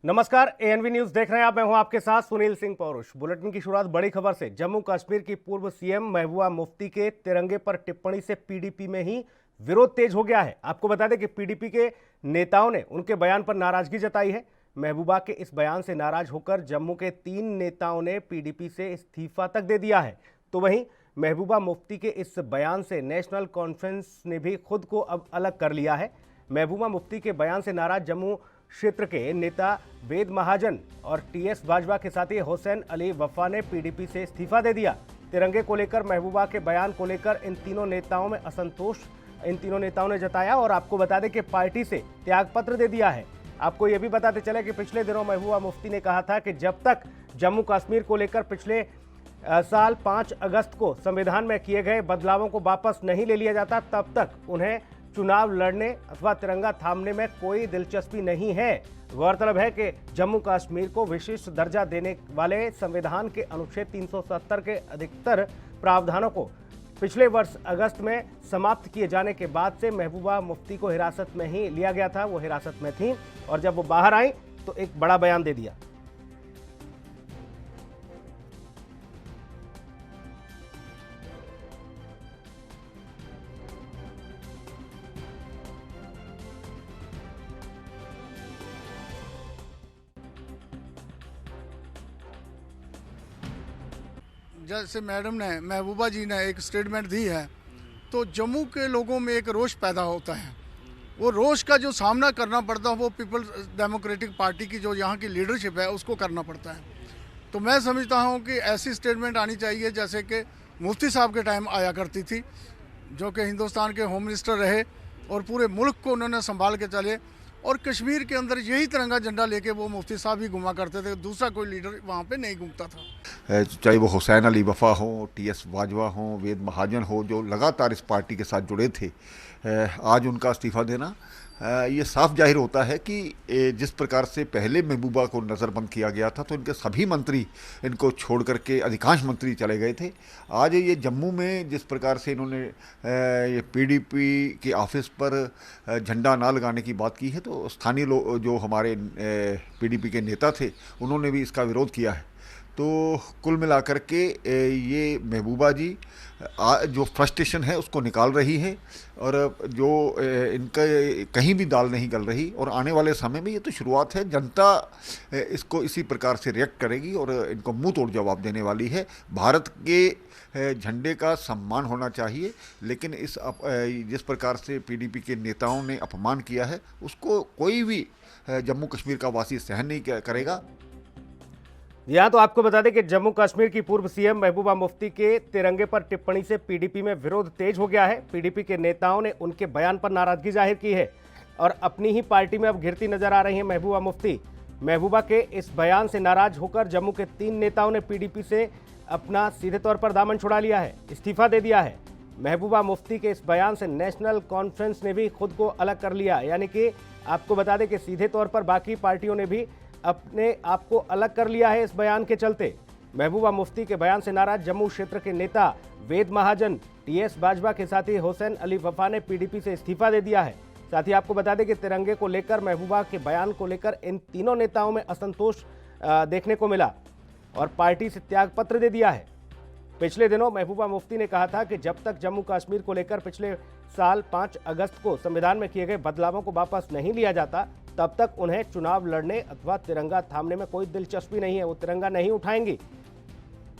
नमस्कार, एएनवी न्यूज देख रहे हैं आप। मैं हूं आपके साथ सुनील सिंह पौरुष। बुलेटिन की शुरुआत बड़ी खबर से। जम्मू कश्मीर की पूर्व सीएम महबूबा मुफ्ती के तिरंगे पर टिप्पणी से पीडीपी में ही विरोध तेज हो गया है। आपको बता दें कि पीडीपी के नेताओं ने उनके बयान पर नाराजगी जताई है। महबूबा के इस बयान से नाराज होकर जम्मू के 3 नेताओं ने पीडीपी से इस्तीफा तक दे दिया है। तो वहीं महबूबा मुफ्ती के इस बयान से नेशनल कॉन्फ्रेंस ने भी खुद को अब अलग कर लिया है। महबूबा मुफ्ती के बयान से नाराज जम्मू क्षेत्र के नेता वेद महाजन और टीएस बाजवा के साथी हुसैन अली वफा ने पीडीपी से इस्तीफा दे दिया। तिरंगे को लेकर महबूबा के बयान को लेकर इन तीनों नेताओं में असंतोष ने जताया और आपको बता दें कि पार्टी से त्यागपत्र दे दिया है। आपको यह भी बताते चले कि पिछले दिनों महबूबा मुफ्ती ने कहा था कि जब तक जम्मू कश्मीर को लेकर पिछले साल 5 अगस्त को संविधान में किए गए बदलावों को वापस नहीं ले लिया जाता, तब तक उन्हें चुनाव लड़ने अथवा तिरंगा थामने में कोई दिलचस्पी नहीं है। गौरतलब है कि जम्मू कश्मीर को विशेष दर्जा देने वाले संविधान के अनुच्छेद 370 के अधिकतर प्रावधानों को पिछले वर्ष अगस्त में समाप्त किए जाने के बाद से महबूबा मुफ्ती को हिरासत में ही लिया गया था। वो हिरासत में थी और जब वो बाहर आई तो एक बड़ा बयान दे दिया। जैसे मैडम ने महबूबा जी ने एक स्टेटमेंट दी है तो जम्मू के लोगों में एक रोष पैदा होता है। वो रोष का जो सामना करना पड़ता है वो पीपल्स डेमोक्रेटिक पार्टी की जो यहाँ की लीडरशिप है उसको करना पड़ता है। तो मैं समझता हूँ कि ऐसी स्टेटमेंट आनी चाहिए जैसे कि मुफ्ती साहब के टाइम आया करती थी, जो कि हिंदुस्तान के होम मिनिस्टर रहे और पूरे मुल्क को उन्होंने संभाल के चले और कश्मीर के अंदर यही तिरंगा झंडा लेके वो मुफ्ती साहब ही घुमा करते थे, दूसरा कोई लीडर वहाँ पे नहीं घूमता था। चाहे वो हुसैन अली वफा हो, टीएस बाजवा हो, वेद महाजन हो, जो लगातार इस पार्टी के साथ जुड़े थे, आज उनका इस्तीफा देना ये साफ जाहिर होता है कि जिस प्रकार से पहले महबूबा को नज़रबंद किया गया था तो इनके सभी मंत्री इनको छोड़ करके अधिकांश मंत्री चले गए थे। आज ये जम्मू में जिस प्रकार से इन्होंने ये पीडीपी के ऑफिस पर झंडा ना लगाने की बात की है तो स्थानीय लोग जो हमारे पीडीपी के नेता थे उन्होंने भी इसका विरोध किया है। तो कुल मिलाकर के ये महबूबा जी जो फ्रस्ट्रेशन है उसको निकाल रही है और जो इनका कहीं भी दाल नहीं गल रही और आने वाले समय में ये तो शुरुआत है, जनता इसको इसी प्रकार से रिएक्ट करेगी और इनको मुंह तोड़ जवाब देने वाली है। भारत के झंडे का सम्मान होना चाहिए, लेकिन जिस प्रकार से पीडीपी के नेताओं ने अपमान किया है उसको कोई भी जम्मू कश्मीर का वासी सहन नहीं करेगा। यहां तो आपको बता दें कि जम्मू कश्मीर की पूर्व सीएम महबूबा मुफ्ती के तिरंगे पर टिप्पणी से पीडीपी में विरोध तेज हो गया है। पीडीपी के नेताओं ने उनके बयान पर नाराजगी जाहिर की है और अपनी ही पार्टी में अब घिरती नजर आ रही हैं महबूबा मुफ्ती। महबूबा के इस बयान से नाराज होकर जम्मू के 3 नेताओं ने पीडीपी से अपना सीधे तौर पर दामन छुड़ा लिया है, इस्तीफा दे दिया है। महबूबा मुफ्ती के इस बयान से नेशनल कॉन्फ्रेंस ने भी खुद को अलग कर लिया, यानी कि आपको बता दें कि सीधे तौर पर बाकी पार्टियों ने भी अपने आप को अलग कर लिया है इस बयान के चलते। महबूबा मुफ्ती के बयान से नाराज जम्मू क्षेत्र के नेता वेद महाजन, टीएस बाजवा के साथी हुसैन अली वफा ने पीडीपी से इस्तीफा दे दिया है। साथ ही आपको बता दें कि तिरंगे को लेकर महबूबा के बयान को लेकर इन तीनों नेताओं में असंतोष देखने को मिला और पार्टी से त्यागपत्र दे दिया है। पिछले दिनों महबूबा मुफ्ती ने कहा था कि जब तक जम्मू कश्मीर को लेकर पिछले साल 5 अगस्त को संविधान में किए गए बदलावों को वापस नहीं लिया जाता, तब तक उन्हें चुनाव लड़ने अथवा तिरंगा थामने में कोई दिलचस्पी नहीं है, वो तिरंगा नहीं उठाएंगी।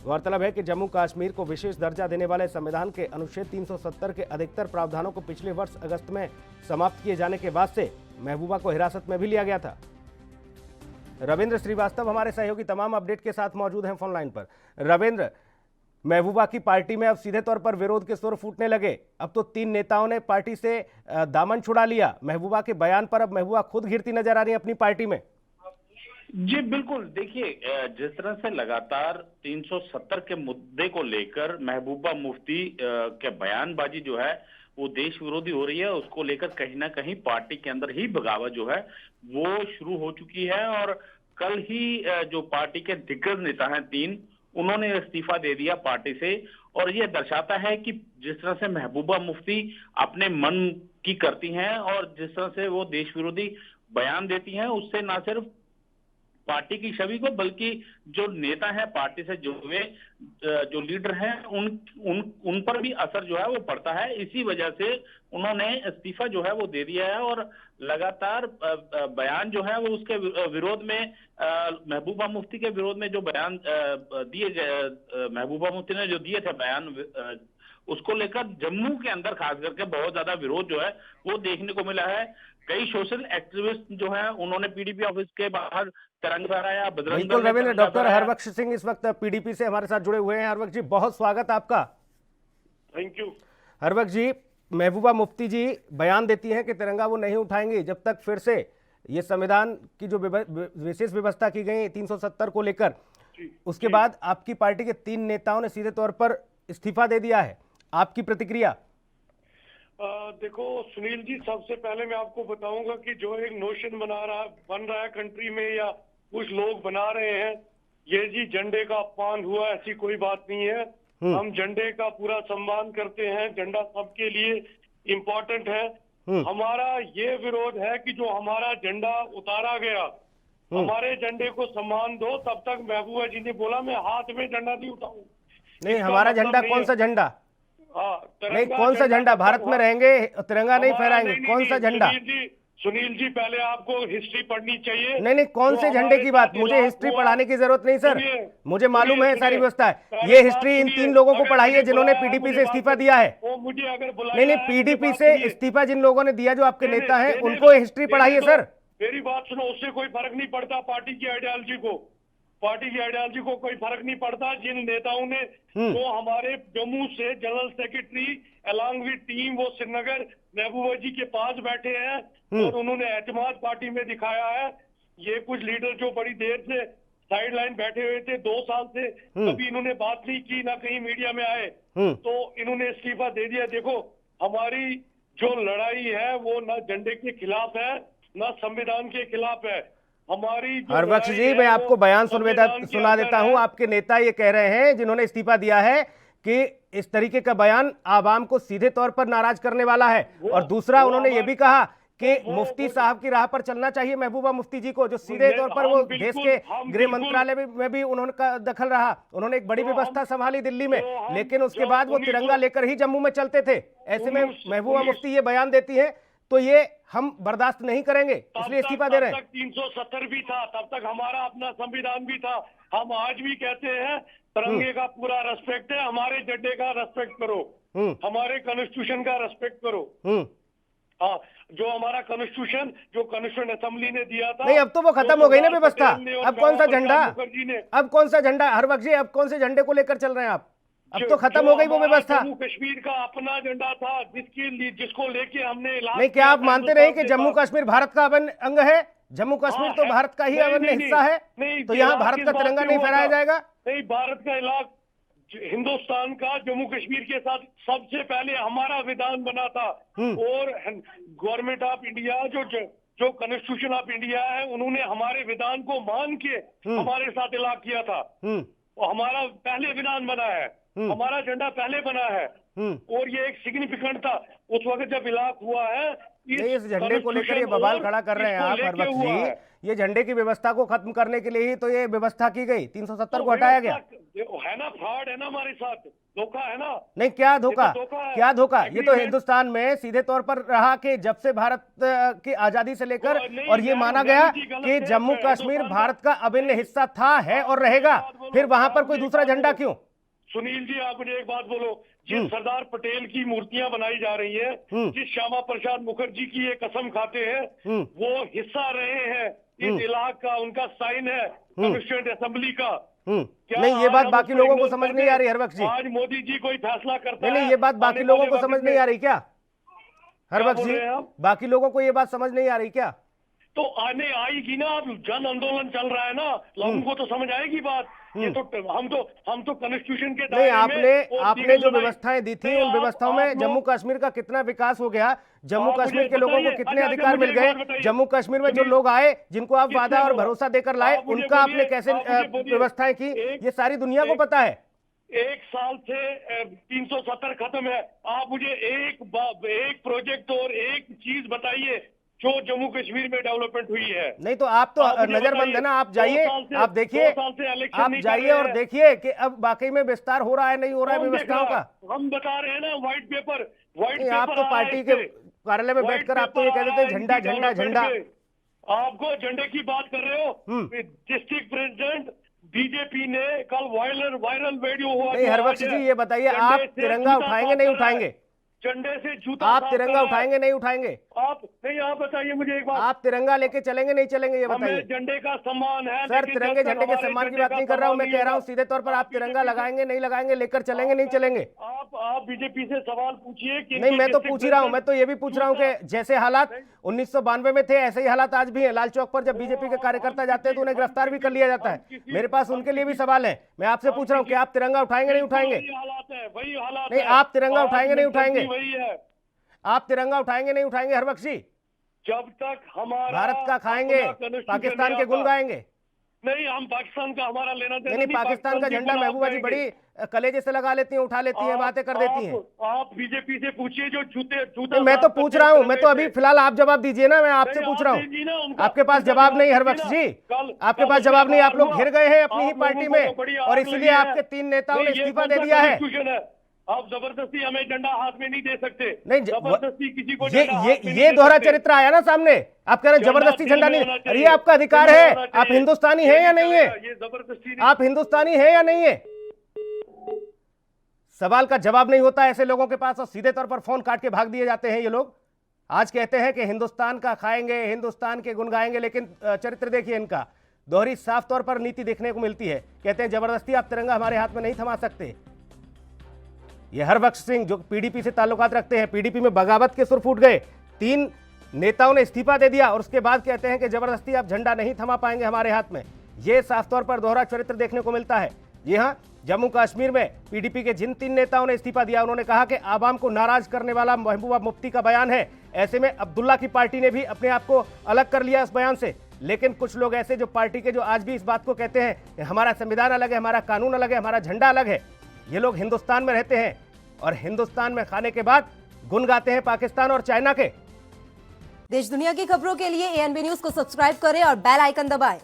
गौरतलब है कि जम्मू कश्मीर को विशेष दर्जा देने वाले संविधान के अनुच्छेद 370 के अधिकतर प्रावधानों को पिछले वर्ष अगस्त में समाप्त किए जाने के बाद से महबूबा को हिरासत में भी लिया गया था। रविंद्र श्रीवास्तव हमारे सहयोगी तमाम अपडेट के साथ मौजूद हैं फोन लाइन पर। रविंद्र, महबूबा की पार्टी में अब सीधे तौर पर विरोध के सुर फूटने लगे। अब तो 3 नेताओं ने पार्टी से दामन छुड़ा लिया। महबूबा के बयान पर अब महबूबा खुद घिरती नजर आ रही है अपनी पार्टी में। जी बिल्कुल, देखिए जिस तरह से लगातार 370 के मुद्दे को लेकर महबूबा मुफ्ती के बयानबाजी जो है वो देश विरोधी हो रही है, उसको लेकर कहीं ना कहीं पार्टी के अंदर ही बगावत जो है वो शुरू हो चुकी है। और कल ही जो पार्टी के दिग्गज नेता हैं 3, उन्होंने इस्तीफा दे दिया पार्टी से। और ये दर्शाता है कि जिस तरह से महबूबा मुफ्ती अपने मन की करती हैं और जिस तरह से वो देश विरोधी बयान देती हैं, उससे ना सिर्फ पार्टी की छवि को, बल्कि जो नेता है पार्टी से जुड़े जो लीडर हैं उन पर भी असर जो है वो पड़ता है। इसी वजह से उन्होंने इस्तीफा जो है वो दे दिया है और लगातार बयान जो है वो उसके विरोध में, महबूबा मुफ्ती के विरोध में जो बयान दिए गए, महबूबा मुफ्ती ने जो दिए थे बयान, उसको लेकर जम्मू के अंदर खास करके बहुत ज्यादा विरोध जो है वो देखने को मिला है। कई सोशल एक्टिविस्ट जो है उन्होंने पीडीपी ऑफिस के बाहर तिरंगा फहराया, बजरंग बिल्कुल दल ने रविंद्र, तिरंगा डॉक्टर फहराया। हरबख्श सिंह इस वक्त पीडीपी से हमारे साथ जुड़े हुए हैं। हरबख्श जी, बहुत स्वागत आपका। Thank you. हरबख्श जी, महबूबा मुफ्ती जी बयान देती हैं कि तिरंगा वो नहीं उठाएंगी जब तक फिर से ये संविधान की जो विशेष व्यवस्था की गई 370 को लेकर, उसके बाद आपकी पार्टी के 3 नेताओं ने सीधे तौर पर इस्तीफा दे दिया है। आपकी प्रतिक्रिया? देखो सुनील जी, सबसे पहले मैं आपको बताऊंगा कि जो एक नोशन बन रहा है कंट्री में, या कुछ लोग बना रहे हैं, ये जी झंडे का अपमान हुआ, ऐसी कोई बात नहीं है। हम झंडे का पूरा सम्मान करते हैं, झंडा सबके लिए इम्पोर्टेंट है। हमारा ये विरोध है कि जो हमारा झंडा उतारा गया, हमारे झंडे को सम्मान दो। तब तक महबूबा जी ने बोला मैं हाथ में झंडा नहीं उठाऊं। नहीं, हमारा झंडा कौन सा झंडा? नहीं, कौन सा झंडा? भारत में रहेंगे, तिरंगा नहीं फहराएंगे, कौन सा झंडा? सुनील जी पहले आपको हिस्ट्री पढ़नी चाहिए। नहीं, कौन से झंडे की बात? मुझे हिस्ट्री पढ़ाने की जरूरत नहीं सर, मुझे मालूम है सारी व्यवस्था है। ये हिस्ट्री इन 3 लोगों को पढ़ाई है जिन्होंने पीडीपी से इस्तीफा दिया है। मुझे अगर नहीं, पीडीपी से इस्तीफा जिन लोगों ने दिया, जो आपके नेता हैं, उनको हिस्ट्री पढ़ाई है सर। मेरी बात सुनो, उससे कोई फर्क नहीं पड़ता पार्टी की आइडियोलॉजी को कोई फर्क नहीं पड़ता। जिन नेताओं ने वो हमारे जम्मू से general secretary along with team वो श्रीनगर महबूबा जी के पास बैठे हैं और उन्होंने एतमाद पार्टी में दिखाया है। ये कुछ लीडर जो बड़ी देर से साइड लाइन बैठे हुए थे 2 साल से, कभी इन्होंने बात नहीं की, ना कहीं मीडिया में आए, तो इन्होंने इस्तीफा दे दिया। देखो हमारी जो लड़ाई है वो ना झंडे के खिलाफ है, ना संविधान के खिलाफ है। हमारी हरबख्श जी, मैं आपको बयान सुना देता हूं। आपके नेता ये कह रहे हैं जिन्होंने इस्तीफा दिया है कि इस तरीके का बयान आवाम को सीधे तौर पर नाराज करने वाला है। और दूसरा, उन्होंने ये भी कहा कि मुफ्ती साहब की राह पर चलना चाहिए महबूबा मुफ्ती जी को, जो सीधे तौर पर वो देश के गृह मंत्रालय में भी उन्होंने दखल रहा। उन्होंने एक बड़ी व्यवस्था संभाली दिल्ली में, लेकिन उसके बाद वो तिरंगा लेकर ही जम्मू में चलते थे। ऐसे में महबूबा मुफ्ती ये बयान देती है तो ये हम बर्दाश्त नहीं करेंगे, इसलिए इस्तीफा दे रहे हैं। 370 भी था, तब तक हमारा अपना संविधान भी था। हम आज भी कहते हैं तिरंगे का पूरा रेस्पेक्ट है, हमारे झंडे का रेस्पेक्ट करो, हमारे कॉन्स्टिट्यूशन का रेस्पेक्ट करो। हाँ, जो हमारा कॉन्स्टिट्यूशन, जो कॉन्स्टिट्यूशन असेंबली ने दिया था। नहीं, अब तो वो खत्म हो गई ना व्यवस्था। अब कौन सा झंडा? अब कौन सा झंडा? हरबख्श जी, अब कौन से झंडे को लेकर चल रहे हैं आप? अब तो खत्म हो गई वो व्यवस्था। जम्मू कश्मीर का अपना झंडा था जिसको लेके हमने नहीं, क्या आप मानते नहीं कि जम्मू कश्मीर भारत का अभिन्न अंग है? जम्मू कश्मीर तो भारत का ही अभिन्न हिस्सा है, तो यहाँ भारत का तिरंगा नहीं फहराया जाएगा? नहीं, भारत का इलाका हिंदुस्तान का जम्मू कश्मीर के साथ सबसे पहले हमारा विधान बना था। और गवर्नमेंट ऑफ इंडिया जो कॉन्स्टिट्यूशन ऑफ इंडिया है, उन्होंने हमारे विधान को मान के हमारे साथ इलाक किया था। हमारा पहले विधान बना है, हमारा झंडा पहले बना है, और ये एक सिग्निफिकेंट था उस वक्त जब इलाक हुआ है। इस झंडे को लेकर ये बवाल खड़ा कर रहे हैं आप हरबख्श जी। ये झंडे की व्यवस्था को खत्म करने के लिए ही तो ये व्यवस्था की गई, 370 को हटाया गया है ना। फ्रॉड है ना, हमारे साथ धोखा है ना। नहीं, क्या धोखा? क्या धोखा? ये तो हिंदुस्तान में सीधे तौर पर रहा कि जब से भारत की आजादी से लेकर, और ये माना गया कि जम्मू कश्मीर भारत का अभिन्न हिस्सा था, है और रहेगा। फिर वहां पर कोई दूसरा झंडा क्यों? सुनील जी, आप मुझे एक बात बोलो, जिस सरदार पटेल की मूर्तियां बनाई जा रही है, जिस श्यामा प्रसाद मुखर्जी की ये कसम खाते हैं, वो हिस्सा रहे हैं इस इलाके का, उनका साइन है कॉन्स्टिट्यूएंट असेंबली का। नहीं, ये बात बाकी लोगों को समझ नहीं आ रही हरबख्श जी। आज मोदी जी कोई फैसला करता है, नहीं, ये बात बाकी लोगों को समझ नहीं आ रही क्या हरबख्श जी? बाकी लोगों को ये बात समझ नहीं आ रही क्या? तो आने आएगी ना। अब जन आंदोलन चल रहा है ना, लोगों को तो समझ आएगी बात। ये तो हम तो कॉन्स्टिट्यूशन के नहीं, आपने जो व्यवस्थाएं दी थी, उन व्यवस्थाओं में जम्मू कश्मीर का कितना विकास हो गया? जम्मू कश्मीर के लोगों को कितने अधिकार मिल गए? जम्मू कश्मीर में जो लोग आए, जिनको आप वादा और भरोसा देकर लाए, उनका आपने कैसे व्यवस्थाएं की, ये सारी दुनिया को पता है। 1 साल से 370 खत्म है। आप मुझे एक प्रोजेक्ट और एक चीज बताइए जो जम्मू कश्मीर में डेवलपमेंट हुई है। नहीं तो आप तो आप मुझे नजरबंद है ना, आप बताइए, जाइए, 2 साल से- आप देखिए, 2 साल से इलेक्शन आप नहीं कर जाइए रहे और हैं। देखिए कि अब वाकई में विस्तार हो रहा है नहीं हो रहा है कौन देख व्यवस्थाओं रहा का। है? हम बता रहे हैं ना, व्हाइट पेपर नहीं, आप तो पार्टी के कार्यालय में बैठकर आप तो ये कह देते हैं झंडा झंडा झंडा। आपको झंडे की बात कर रहे हो। डिस्ट्रिक्ट प्रेसिडेंट बीजेपी ने कल वायरल वीडियो हुआ। नहीं हरबख्श जी, ये बताइए, आप तिरंगा उठाएंगे नहीं उठाएंगे? झंडे से जूता आप साफ तिरंगा कर रहा है। उठाएंगे नहीं उठाएंगे? आप नहीं, आप बताइए मुझे एक बात। आप तिरंगा लेके चलेंगे नहीं चलेंगे, ये हमें बताइए। झंडे का सम्मान है, सर, लेकिन तिरंगे जब तक झंडे के हमारे सम्मान की झंडे बात का नहीं कर रहा हूँ, मैं सम्मान कह रहा हूँ नहीं सीधे तौर पर आप तिरंगा लगाएंगे नहीं लगाएंगे, लेकर चलेंगे नहीं चलेंगे? आप बीजेपी से सवाल पूछिए कि नहीं, मैं तो पूछ ही रहा हूँ, मैं तो ये भी पूछ रहा हूँ कि जैसे हालात 1992 में थे ऐसे ही हालात आज भी हैं। लाल चौक पर जब बीजेपी के कार्यकर्ता जाते हैं तो उन्हें गिरफ्तार भी कर लिया जाता है। मेरे पास उनके लिए भी सवाल है। मैं आपसे पूछ रहा हूँ कि आप तिरंगा उठाएंगे नहीं उठाएंगे? वही हालात है, वही हालात नहीं, है। आप तिरंगा उठाएंगे नहीं उठाएंगे? वही है। आप तिरंगा उठाएंगे नहीं उठाएंगे हरबख्श जी? जब तक हमारा भारत का खाएंगे, अपना constitution पाकिस्तान नहीं के गुण आता। गाएंगे? नहीं, हम पाकिस्तान का हमारा लेना देना नहीं, पाकिस्तान का के झंडा गुण महबूबा जी आप बड़ी कहेंगे। कलेजे से लगा लेती हैं, उठा लेती हैं, बातें कर देती हैं। आप बीजेपी से पूछिए जो जूता नहीं, मैं तो पूछ रहा हूँ, मैं तो अभी फिलहाल आप जवाब दीजिए ना, मैं आपसे नहीं, पूछ रहा आप दीजिए ना हूँ। उनका- आपके पास उनका जवाब नहीं जवाब हरबख्श दीजिए जी, ना। कल- आपके कल पास जवाब नहीं। आप लोग हुआ। घिर गए हैं अपनी ही आप पार्टी लोगों को में तो बड़ी और आग इसलिए लगी है। आपके 3 नेताओं ने नहीं, ये इस्तीफा कौन दे सा दिया है। constitution है? आप जबरदस्ती हमें झंडा हाथ में नहीं दे सकते। नहीं, जबरदस्ती किसी को ये झंडा हाथ ये में ये नहीं दोहरा दे सकते। चरित्र आया ना सामने। आप कह रहे हैं झंडा जबरदस्ती दिल झंडा में नहीं, होना अरे चाहिए। ये आपका अधिकार दिल में है। होना आप चाहिए। हिंदुस्तानी ये हैं या नहीं नहीं है? चलेगा, ये जबरदस्ती नहीं। आप हिंदुस्तानी हैं या नहीं है? सवाल का जवाब नहीं होता ऐसे लोगों के पास और सीधे तौर पर फोन काट के भाग दिए जाते हैं ये लोग। आज कहते हैं कि हिंदुस्तान का खाएंगे, हिंदुस्तान के गुण गाएंगे, लेकिन चरित्र देखिए इनका, दोहरी साफ तौर पर नीति देखने को मिलती है। कहते हैं जबरदस्ती आप तिरंगा हमारे हाथ में नहीं थमा सकते। ये हरबख्श सिंह जो पीडीपी से ताल्लुकात रखते हैं, पीडीपी में बगावत के सुर फूट गए, 3 नेताओं ने इस्तीफा दे दिया और उसके बाद कहते हैं कि जबरदस्ती आप झंडा नहीं थमा पाएंगे हमारे हाथ में। यह साफ तौर पर दोहरा चरित्र देखने को मिलता है। जी हाँ, जम्मू कश्मीर में पीडीपी के जिन 3 नेताओं ने इस्तीफा दिया, उन्होंने कहा कि आवाम को नाराज करने वाला महबूबा मुफ्ती का बयान है। ऐसे में अब्दुल्ला की पार्टी ने भी अपने आप को अलग कर लिया इस बयान से। लेकिन कुछ लोग ऐसे जो पार्टी के जो आज भी इस बात को कहते हैं कि हमारा संविधान अलग है, हमारा कानून अलग है, हमारा झंडा अलग है, ये लोग हिंदुस्तान में रहते हैं और हिंदुस्तान में खाने के बाद गुण गाते हैं पाकिस्तान और चाइना के। देश दुनिया की खबरों के लिए ANB न्यूज को सब्सक्राइब करें और बेल आइकन दबाएं।